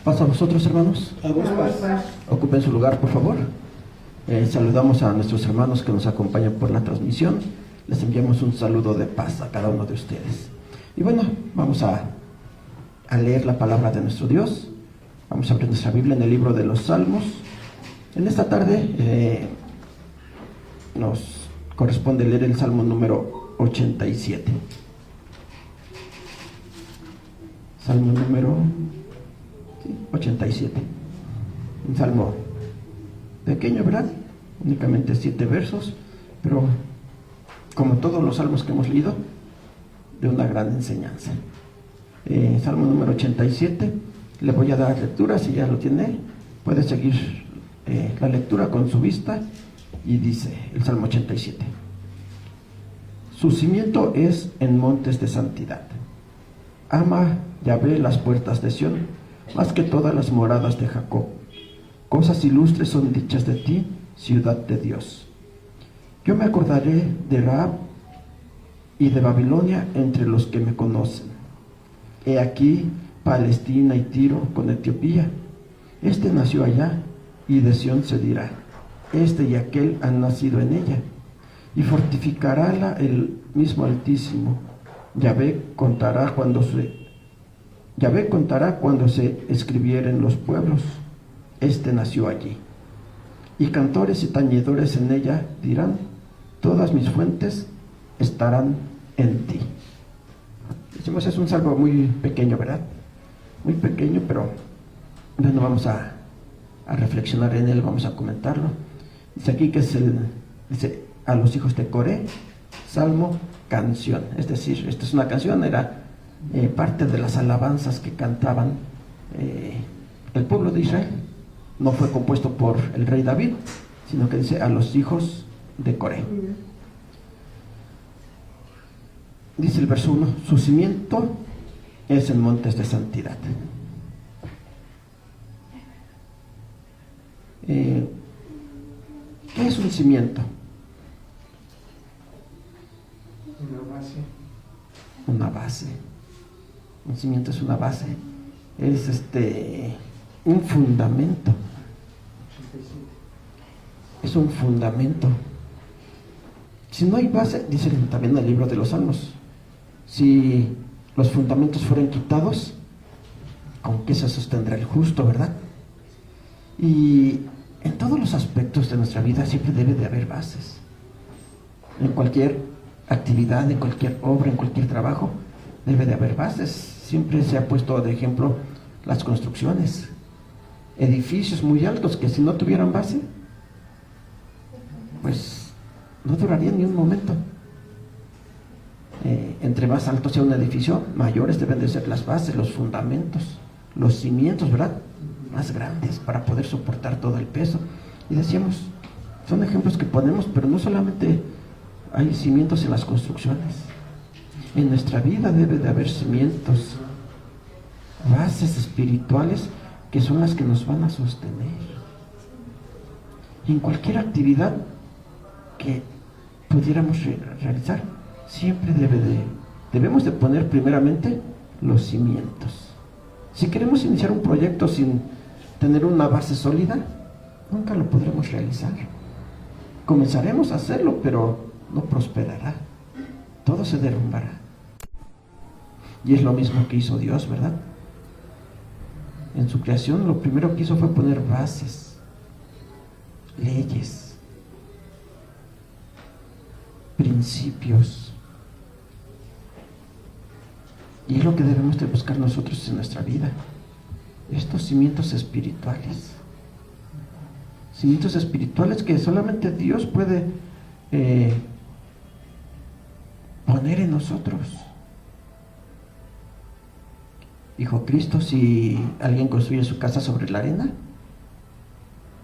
Paso a vosotros, hermanos. Ocupen su lugar, por favor. Saludamos a nuestros hermanos que nos acompañan por la transmisión. Les enviamos un saludo de paz a cada uno de ustedes. Y bueno, vamos a leer la palabra de nuestro Dios. Vamos a abrir nuestra Biblia en el libro de los Salmos. En esta tarde nos corresponde leer el Salmo número 87. Salmo número 87. Un salmo pequeño, ¿verdad? Únicamente 7 versos, pero como todos los salmos que hemos leído, de una gran enseñanza. Salmo número 87. Le voy a dar lectura, si ya lo tiene, puede seguir la lectura con su vista. Y dice el Salmo 87: Su cimiento es en montes de santidad. Ama Yahvé las puertas de Sión, más que todas las moradas de Jacob. Cosas ilustres son dichas de ti, ciudad de Dios. Yo me acordaré de Rahab y de Babilonia entre los que me conocen. He aquí Palestina y Tiro con Etiopía. Este nació allá, y de Sión se dirá: este y aquel han nacido en ella. Y fortificarála el mismo Altísimo. Yahvé contará cuando se escribieren los pueblos: este nació allí. Y cantores y tañedores en ella dirán: todas mis fuentes estarán en ti. Decimos, es un salmo muy pequeño, ¿verdad? Muy pequeño, pero bueno, vamos a reflexionar en él, vamos a comentarlo. Dice aquí que dice a los hijos de Coré, salmo, canción. Es decir, esta es una canción, era parte de las alabanzas que cantaban el pueblo de Israel. No fue compuesto por el rey David, sino que dice a los hijos de Coré. Dice el verso 1: su cimiento es en montes de santidad. ¿Qué es un cimiento? Una base. Un cimiento es una base. Es un fundamento. Es un fundamento. Si no hay base, dice también el libro de los Salmos, si los fundamentos fueran quitados, ¿con qué se sostendrá el justo, verdad? Y en todos los aspectos de nuestra vida siempre debe de haber bases. En cualquier actividad, en cualquier obra, en cualquier trabajo, debe de haber bases. Siempre se ha puesto de ejemplo las construcciones. Edificios muy altos que si no tuvieran base, pues no durarían ni un momento. Entre más alto sea un edificio, mayores deben de ser las bases, los fundamentos, los cimientos, ¿verdad? Más grandes para poder soportar todo el peso. Y decíamos, son ejemplos que ponemos, pero no solamente hay cimientos en las construcciones. En nuestra vida debe de haber cimientos, bases espirituales que son las que nos van a sostener. Y en cualquier actividad que pudiéramos realizar, siempre debemos de poner primeramente los cimientos. Si queremos iniciar un proyecto sin tener una base sólida, nunca lo podremos realizar. Comenzaremos a hacerlo, pero no prosperará. Todo se derrumbará. Y es lo mismo que hizo Dios, ¿verdad? En su creación lo primero que hizo fue poner bases, leyes, principios. Y es lo que debemos de buscar nosotros en nuestra vida. Estos cimientos espirituales. Cimientos espirituales que solamente Dios puede poner en nosotros. Dijo Cristo, si alguien construye su casa sobre la arena,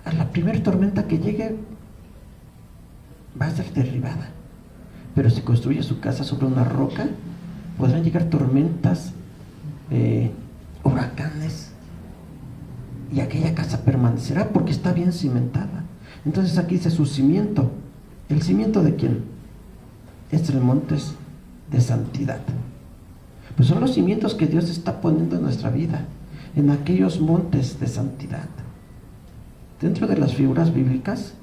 a la primera tormenta que llegue va a ser derribada. Pero si construye su casa sobre una roca, podrán llegar tormentas, huracanes, y aquella casa permanecerá porque está bien cimentada. Entonces aquí dice su cimiento. ¿El cimiento de quién? Es el montes de santidad. Pues son los cimientos que Dios está poniendo en nuestra vida. en aquellos montes de santidad. Dentro de las figuras bíblicas,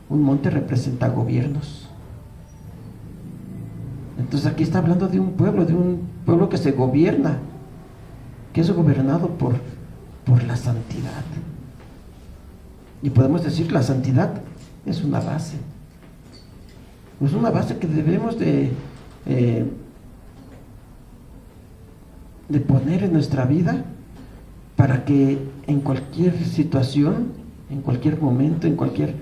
un monte representa gobiernos. Entonces aquí está hablando de un pueblo que se gobierna, que es gobernado por la santidad. Y podemos decir que la santidad es una base. Es una base que debemos de poner en nuestra vida para que en cualquier situación, en cualquier momento, en cualquier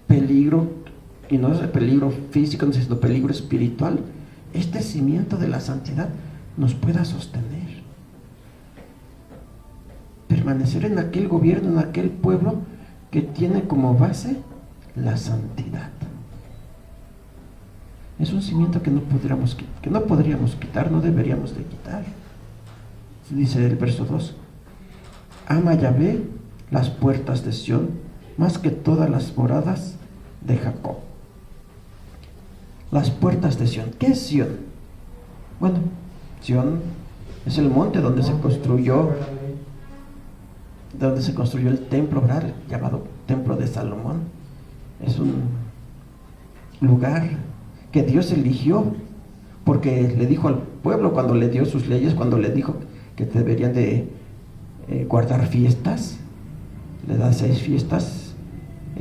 peligro, y no es peligro físico, sino peligro espiritual, este cimiento de la santidad nos pueda sostener. Permanecer en aquel gobierno, en aquel pueblo que tiene como base la santidad. Es un cimiento que no podríamos quitar, no deberíamos de quitar. Dice el verso 2: ama Yahvé las puertas de Sión más que todas las moradas de Jacob. Las puertas de Sión. ¿Qué es Sión? Bueno, Sión es el monte donde se construyó el templo, ¿verdad? Llamado Templo de Salomón. Es un lugar que Dios eligió porque le dijo al pueblo, cuando le dio sus leyes, cuando le dijo que deberían de guardar fiestas, le da 6 fiestas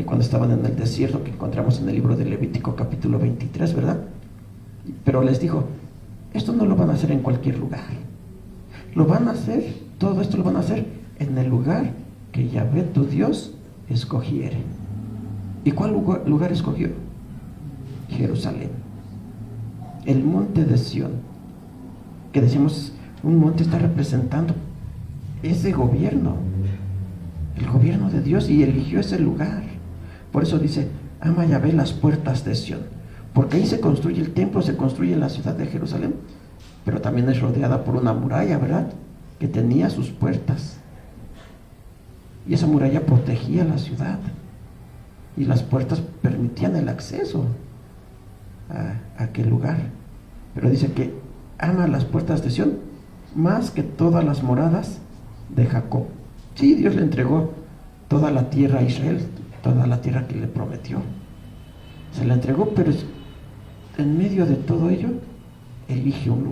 cuando estaban en el desierto, que encontramos en el libro de Levítico capítulo 23, ¿verdad? Pero les dijo, esto no lo van a hacer en cualquier lugar, lo van a hacer, todo esto lo van a hacer en el lugar que Yahvé tu Dios escogiere. ¿Y cuál lugar escogió? Jerusalén, el monte de Sión, que decimos, un monte está representando ese gobierno, el gobierno de Dios, y eligió ese lugar. Por eso dice, ama Yahvé las puertas de Sión, porque ahí se construye el templo, se construye la ciudad de Jerusalén, pero también es rodeada por una muralla, ¿verdad?, que tenía sus puertas, y esa muralla protegía la ciudad, y las puertas permitían el acceso a aquel lugar. Pero dice que ama las puertas de Sión más que todas las moradas de Jacob. Sí, Dios le entregó toda la tierra a Israel, toda la tierra que le prometió, se la entregó, pero en medio de todo ello elige un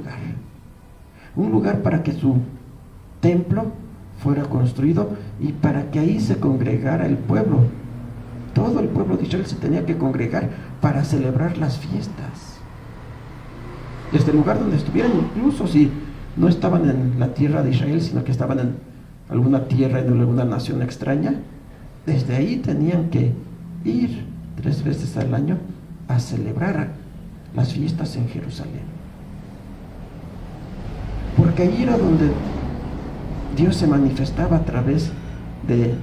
lugar para que su templo fuera construido y para que ahí se congregara el pueblo. Todo el pueblo de Israel se tenía que congregar para celebrar las fiestas. Desde el lugar donde estuvieran, incluso si no estaban en la tierra de Israel, sino que estaban en alguna tierra, en alguna nación extraña, desde ahí tenían que ir 3 veces al año a celebrar las fiestas en Jerusalén. Porque ahí era donde Dios se manifestaba a través del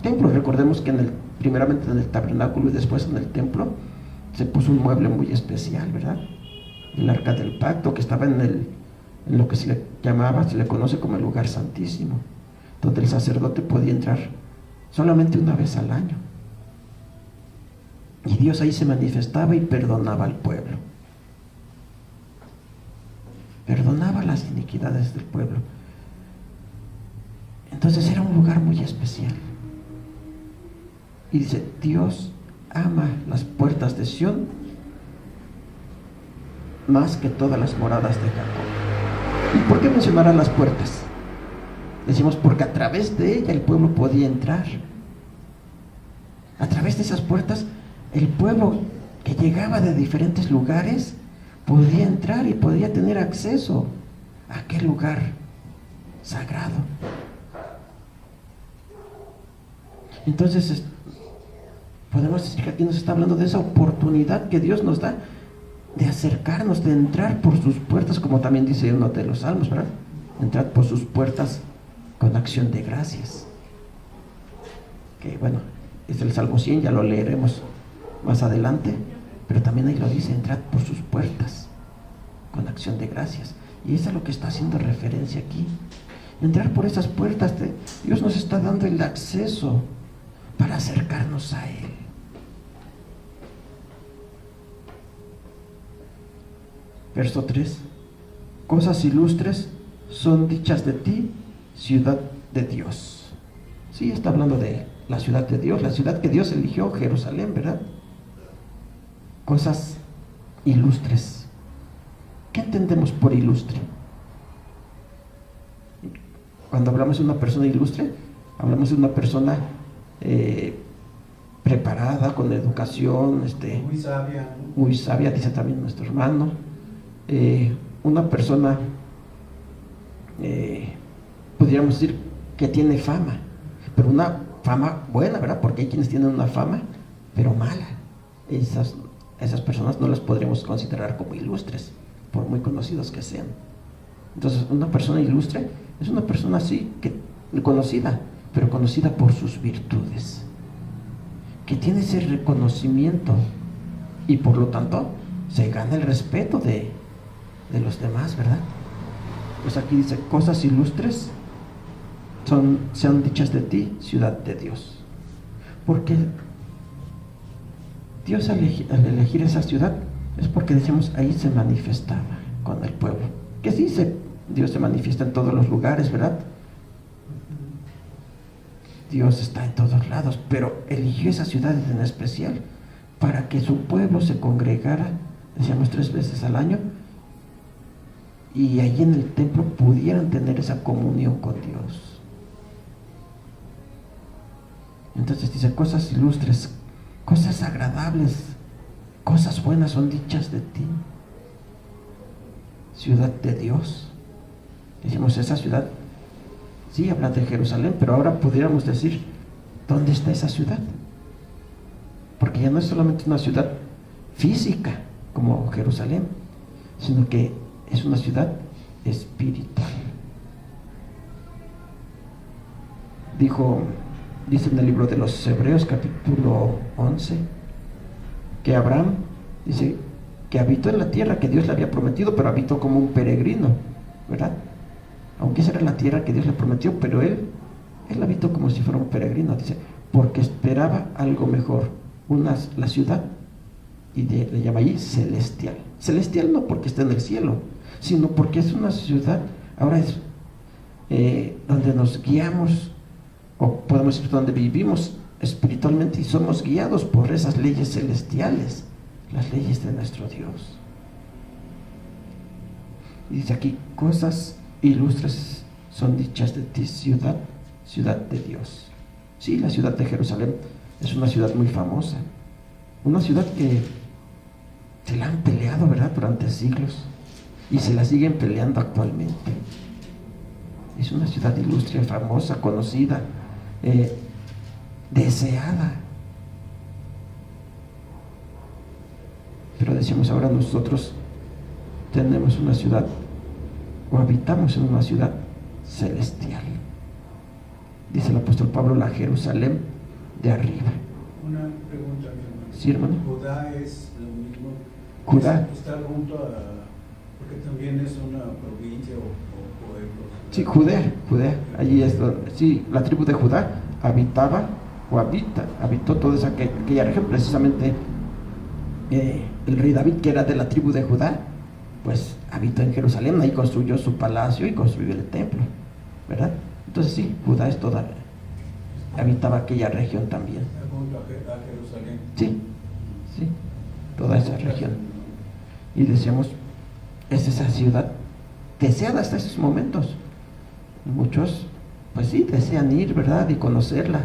templo. Recordemos que primeramente en el tabernáculo y después en el templo se puso un mueble muy especial, ¿verdad? El arca del pacto, que estaba en lo que se le conoce como el lugar santísimo, donde el sacerdote podía entrar solamente una vez al año, y Dios ahí se manifestaba y perdonaba al pueblo, perdonaba las iniquidades del pueblo. Entonces era un lugar muy especial. Y dice, Dios ama las puertas de Sión más que todas las moradas de Jacob. ¿Y por qué mencionará las puertas? Decimos, porque a través de ella el pueblo podía entrar. A través de esas puertas, el pueblo que llegaba de diferentes lugares podía entrar y podía tener acceso a aquel lugar sagrado. Entonces, podemos decir que aquí nos está hablando de esa oportunidad que Dios nos da de acercarnos, de entrar por sus puertas, como también dice uno de los salmos, ¿verdad? Entrar por sus puertas con acción de gracias. Que bueno, es el Salmo 100, ya lo leeremos más adelante, pero también ahí lo dice, entrad por sus puertas con acción de gracias. Y eso es lo que está haciendo referencia aquí. Entrar por esas puertas, Dios nos está dando el acceso para acercarnos a Él. Verso 3: cosas ilustres son dichas de ti, ciudad de Dios. Sí, está hablando de la ciudad de Dios, la ciudad que Dios eligió, Jerusalén, ¿verdad? Cosas ilustres. ¿Qué entendemos por ilustre? Cuando hablamos de una persona ilustre, hablamos de una persona preparada, con educación, muy sabia, dice también nuestro hermano. Una persona, podríamos decir que tiene fama, pero una fama buena, ¿verdad? Porque hay quienes tienen una fama, pero mala. Esas personas no las podremos considerar como ilustres, por muy conocidos que sean. Entonces, una persona ilustre es una persona así, conocida, pero conocida por sus virtudes, que tiene ese reconocimiento y por lo tanto se gana el respeto de los demás, ¿verdad? Pues aquí dice, cosas ilustres sean dichas de ti, ciudad de Dios. Porque Dios al elegir esa ciudad es porque decimos, ahí se manifestaba con el pueblo. Que sí, Dios se manifiesta en todos los lugares, ¿verdad? Dios está en todos lados, pero eligió esa ciudad en especial para que su pueblo se congregara, decíamos 3 veces al año, y allí en el templo pudieran tener esa comunión con Dios. Entonces dice, cosas ilustres, cosas agradables, cosas buenas son dichas de ti, ciudad de Dios. Decimos, esa ciudad, sí, habla de Jerusalén, pero ahora pudiéramos decir, ¿dónde está esa ciudad? Porque ya no es solamente una ciudad física como Jerusalén, sino que es una ciudad espiritual. Dice en el libro de los Hebreos, capítulo 11, que Abraham, dice, que habitó en la tierra que Dios le había prometido, pero habitó como un peregrino, ¿verdad? Aunque esa era la tierra que Dios le prometió, pero él habitó como si fuera un peregrino, dice, porque esperaba algo mejor, la ciudad, y le llama allí celestial. Celestial no porque está en el cielo, sino porque es una ciudad, ahora es donde nos guiamos, o podemos decir donde vivimos espiritualmente y somos guiados por esas leyes celestiales, las leyes de nuestro Dios. Y dice aquí, cosas ilustres son dichas de ti, ciudad de Dios. Sí, la ciudad de Jerusalén es una ciudad muy famosa, una ciudad que se la han peleado, ¿verdad?, durante siglos, y se la siguen peleando actualmente. Es una ciudad ilustre, famosa, conocida, deseada. Pero decimos, ahora nosotros tenemos una ciudad, o habitamos en una ciudad celestial. Dice el apóstol Pablo, la Jerusalén de arriba. Una pregunta, mi hermano. Sí, hermano. Judá es lo mismo. Judá. Está junto a, porque también es una provincia o pueblo. Sí, Judea, allí es donde, sí, la tribu de Judá habitó toda aquella región. Precisamente el rey David, que era de la tribu de Judá, pues habitó en Jerusalén, ahí construyó su palacio y construyó el templo, ¿verdad? Entonces sí, Judá es toda, habitaba aquella región también. Junto a Jerusalén. Sí, toda esa región. Y decíamos, es esa ciudad deseada hasta esos momentos. Muchos, pues sí, desean ir, ¿verdad?, y conocerla.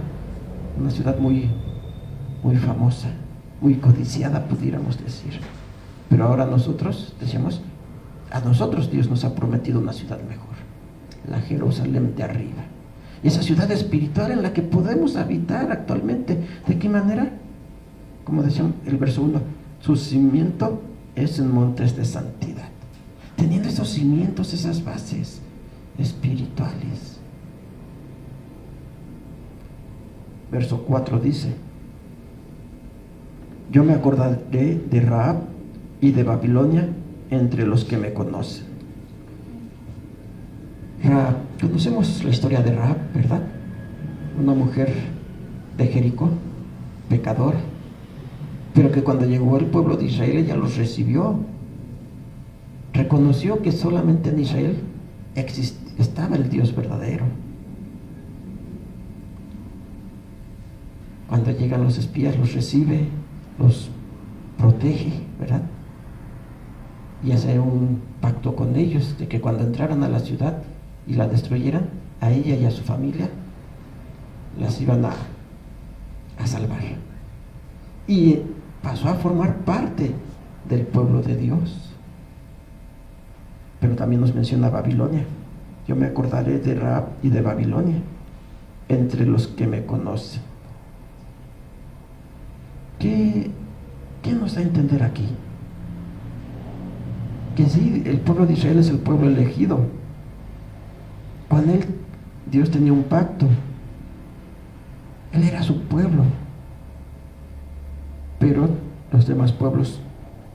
Una ciudad muy, muy famosa, muy codiciada, pudiéramos decir. Pero ahora nosotros, decíamos, a nosotros Dios nos ha prometido una ciudad mejor, la Jerusalén de arriba. Esa ciudad espiritual en la que podemos habitar actualmente. ¿De qué manera? Como decía el verso 1, su cimiento es en montes de santidad. Teniendo esos cimientos, esas bases espirituales. Verso 4 dice, yo me acordaré de Rahab y de Babilonia entre los que me conocen. Rahab, conocemos la historia de Rahab, ¿verdad? Una mujer de Jericó, pecadora, pero que cuando llegó el pueblo de Israel ella los recibió. Reconoció que solamente en Israel estaba el Dios verdadero. Cuando llegan los espías, los recibe, los protege, ¿verdad? Y hace un pacto con ellos de que cuando entraran a la ciudad y la destruyeran, a ella y a su familia las iban a salvar. Y pasó a formar parte del pueblo de Dios. Pero también nos menciona Babilonia. Yo me acordaré de Rahab y de Babilonia entre los que me conocen. ¿Qué nos da a entender aquí? Que sí, el pueblo de Israel es el pueblo elegido. Con él Dios tenía un pacto. Él era su pueblo. Pero los demás pueblos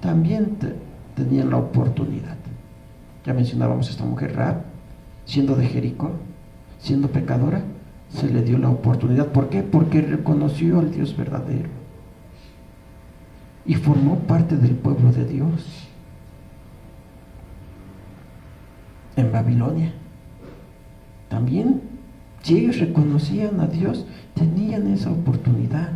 también tenían la oportunidad. Ya mencionábamos a esta mujer Rahab, siendo de Jericó, siendo pecadora, se le dio la oportunidad. ¿Por qué? Porque reconoció al Dios verdadero y formó parte del pueblo de Dios. En Babilonia también, si ellos reconocían a Dios, tenían esa oportunidad.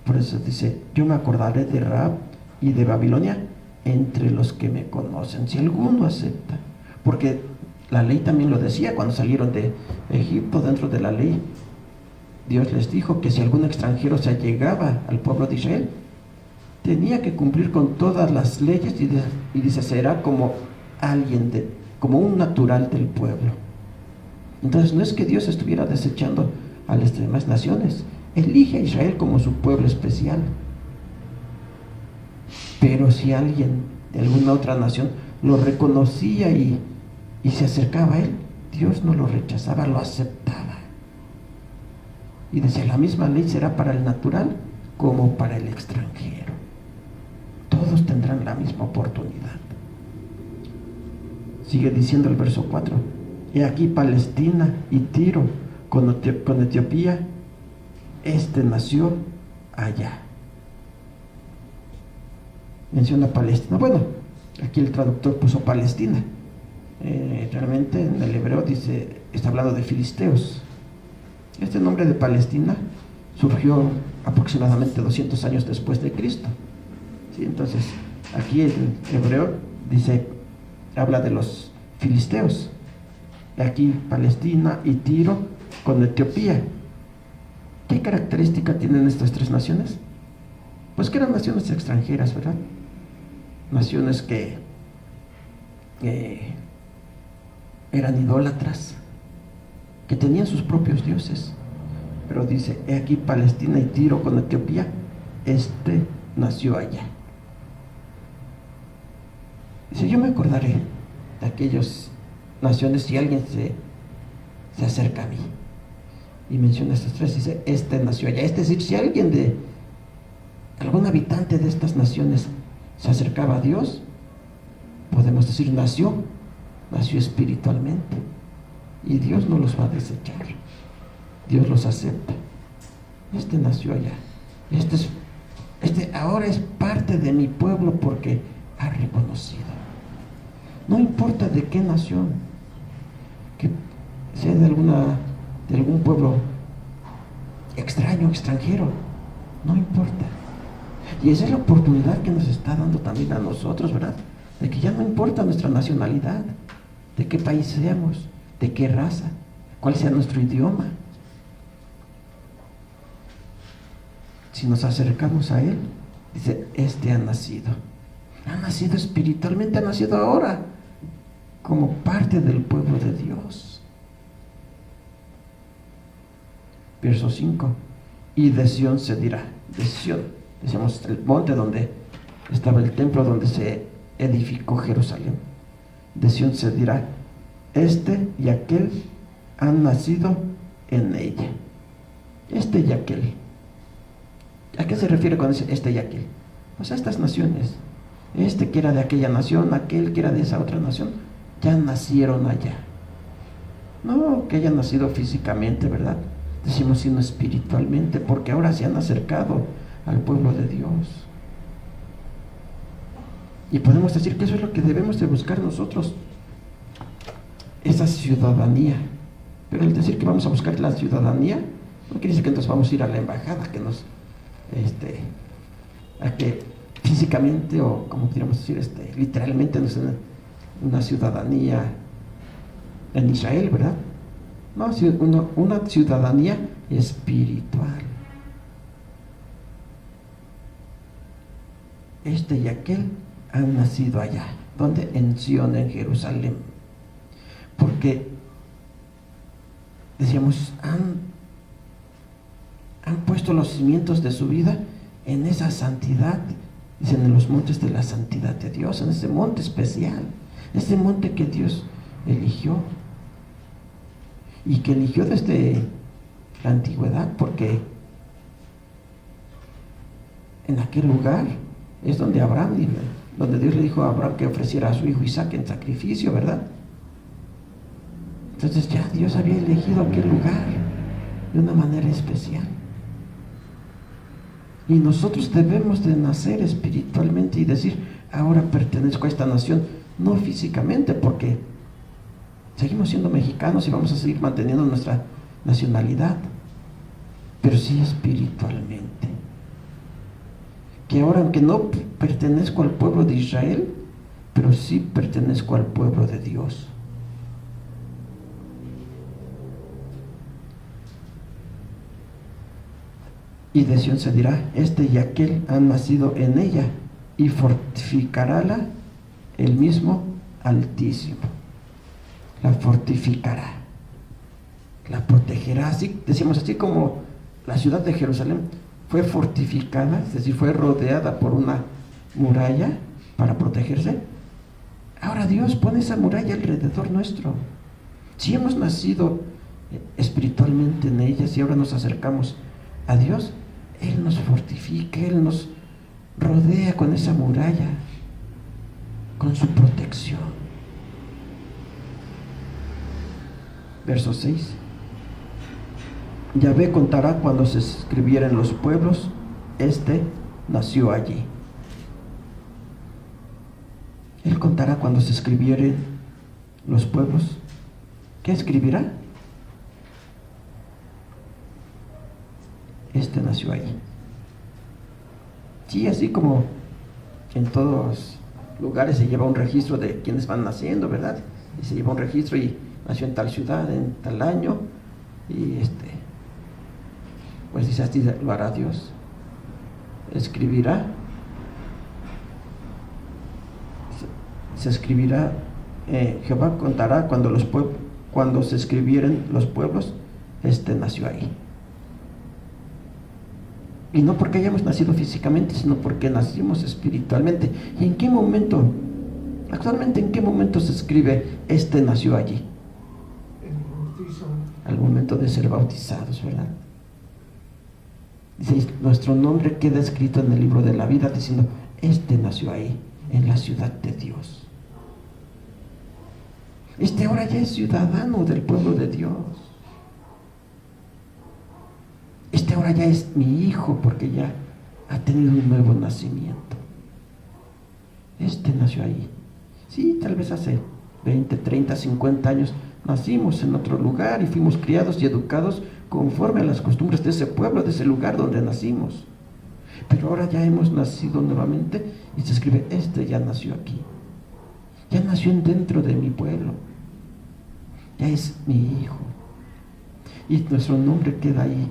Por eso dice: yo me acordaré de Rahab y de Babilonia entre los que me conocen, si alguno acepta. Porque la ley también lo decía cuando salieron de Egipto. Dentro de la ley Dios les dijo que si algún extranjero se allegaba al pueblo de Israel, tenía que cumplir con todas las leyes, y dice, será como alguien como un natural del pueblo. Entonces no es que Dios estuviera desechando a las demás naciones, elige a Israel como su pueblo especial. Pero si alguien de alguna otra nación lo reconocía y se acercaba a él, Dios no lo rechazaba, lo aceptaba. Y decía, la misma ley será para el natural como para el extranjero. Todos tendrán la misma oportunidad. Sigue diciendo el verso 4: he aquí Palestina y Tiro con Etiopía, nació allá. Menciona Palestina. Bueno, aquí el traductor puso Palestina. Realmente en el hebreo está hablando de filisteos. Este nombre de Palestina surgió aproximadamente 200 años después de Cristo. ¿Sí? Entonces, aquí el hebreo habla de los filisteos. Aquí Palestina y Tiro con Etiopía. ¿Qué característica tienen estas tres naciones? Pues que eran naciones extranjeras, ¿verdad? Naciones que eran idólatras, que tenían sus propios dioses. Pero dice, he aquí Palestina y Tiro con Etiopía, nació allá. Dice, yo me acordaré de aquellas naciones si alguien se acerca a mí. Y menciona estas tres, dice, nació allá. Es decir, si algún habitante de estas naciones se acercaba a Dios, podemos decir, nació espiritualmente. Y Dios no los va a desechar. Dios los acepta. Nació allá. Ahora es parte de mi pueblo porque ha reconocido. No importa de qué nación, que sea de algún pueblo extraño, extranjero, no importa. Y esa es la oportunidad que nos está dando también a nosotros, ¿verdad? De que ya no importa nuestra nacionalidad, de qué país seamos, de qué raza, cuál sea nuestro idioma. Si nos acercamos a Él, dice, ha nacido espiritualmente, ha nacido ahora como parte del pueblo de Dios. Verso 5: y de Sión se dirá. De Sión, decíamos, el monte donde estaba el templo, donde se edificó Jerusalén. De Sión se dirá, y aquel han nacido en ella. Y aquel. ¿A qué se refiere cuando dice y aquel? Pues a estas naciones. Que era de aquella nación, aquel que era de esa otra nación, ya nacieron allá. No que hayan nacido físicamente, ¿verdad? Decimos sino espiritualmente, porque ahora se han acercado al pueblo de Dios. Y podemos decir que eso es lo que debemos de buscar nosotros, esa ciudadanía. Pero el decir que vamos a buscar la ciudadanía no quiere decir que entonces vamos a ir a la embajada, que nos a que físicamente, o como podríamos decir, literalmente nos den una ciudadanía en Israel, ¿verdad? No, una ciudadanía espiritual. Este y aquel han nacido allá. ¿Dónde? En Sion, en Jerusalén. Porque decíamos, han puesto los cimientos de su vida en esa santidad, dicen, en los montes de la santidad de Dios, en ese monte especial, ese monte que Dios eligió, y que eligió desde la antigüedad, porque en aquel lugar es donde donde Dios le dijo a Abraham que ofreciera a su hijo Isaac en sacrificio, ¿verdad? Entonces ya Dios había elegido aquel lugar de una manera especial. Y nosotros debemos de nacer espiritualmente y decir, ahora pertenezco a esta nación, no físicamente, porque seguimos siendo mexicanos y vamos a seguir manteniendo nuestra nacionalidad, pero sí espiritualmente. Que ahora, aunque no pertenezco al pueblo de Israel, pero sí pertenezco al pueblo de Dios. Y de Sión se dirá, este y aquel han nacido en ella, y fortificarála el mismo Altísimo. La fortificará, la protegerá, así decíamos, así como la ciudad de Jerusalén fue fortificada, es decir, fue rodeada por una muralla para protegerse. Ahora Dios pone esa muralla alrededor nuestro. Si hemos nacido espiritualmente en ella, si ahora nos acercamos a Dios, Él nos fortifica, Él nos rodea con esa muralla, con su protección. Verso 6. Yahvé contará cuando se escribieren los pueblos, nació allí. Él contará cuando se escribieren los pueblos. ¿Qué escribirá? Nació allí. Sí, así como en todos lugares se lleva un registro de quienes van naciendo, ¿verdad? Y se lleva un registro y nació en tal ciudad, en tal año, y pues dice, así lo hará Dios. Escribirá, se escribirá, Jehová contará cuando se escribieren los pueblos, nació ahí. Y no porque hayamos nacido físicamente, sino porque nacimos espiritualmente. ¿Y en qué momento? Actualmente, ¿en qué momento se escribe nació allí? Al momento de ser bautizados, ¿verdad? Dice, nuestro nombre queda escrito en el libro de la vida, diciendo, nació ahí, en la ciudad de Dios. Ahora ya es ciudadano del pueblo de Dios. Ahora ya es mi hijo, porque ya ha tenido un nuevo nacimiento. Nació ahí. Sí, tal vez hace 20, 30, 50 años nacimos en otro lugar y fuimos criados y educados conforme a las costumbres de ese pueblo, de ese lugar donde nacimos. Pero ahora ya hemos nacido nuevamente y se escribe, ya nació aquí. Ya nació dentro de mi pueblo. Ya es mi hijo. Y nuestro nombre queda ahí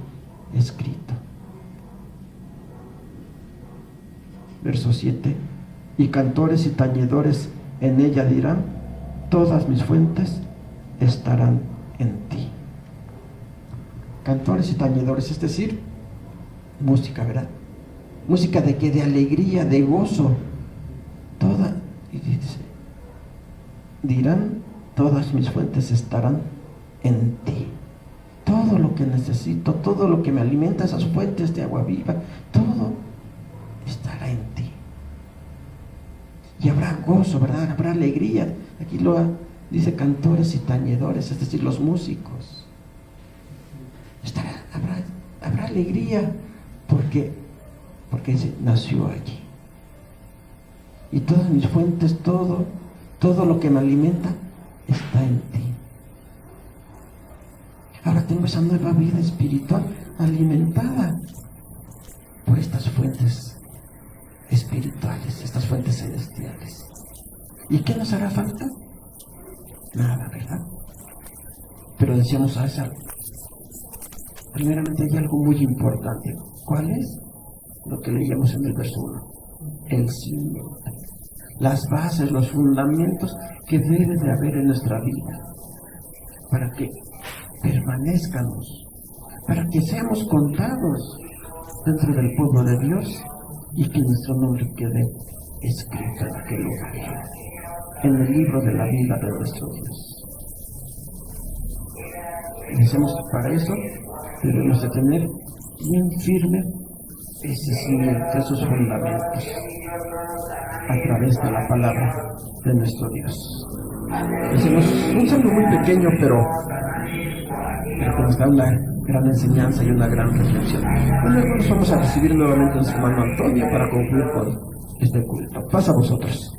escrito. Verso 7. Y cantores y tañedores en ella dirán, todas mis fuentes estarán en ti. Cantores y tañedores, es decir, música, ¿verdad? Música de qué, de alegría, de gozo. Y dice, dirán, todas mis fuentes estarán en ti. Todo lo que necesito, todo lo que me alimenta, esas fuentes de agua viva, todo estará en ti. Y habrá gozo, ¿verdad? Habrá alegría. Aquí dice cantores y tañedores, es decir, los músicos. Habrá alegría porque nació allí. Y todas mis fuentes, todo lo que me alimenta está en ti. Ahora tengo esa nueva vida espiritual alimentada por estas fuentes espirituales, estas fuentes celestiales. ¿Y qué nos hará falta? Nada, ¿verdad? Pero decíamos a esa, primeramente hay algo muy importante. ¿Cuál es? Lo que leíamos en el verso 1. El cimiento. Las bases, los fundamentos que debe de haber en nuestra vida para que permanezcamos, para que seamos contados dentro del pueblo de Dios y que nuestro nombre quede escrito en aquel lugar, en el libro de la vida de nuestro Dios. Decimos que para eso debemos de tener bien firme ese cimiento, esos fundamentos, a través de la palabra de nuestro Dios. Decimos un salmo muy pequeño, pero que nos da una gran enseñanza y una gran reflexión. Y luego nos vamos a recibir nuevamente a nuestro hermano Antonio para concluir con este culto. Pasa a vosotros.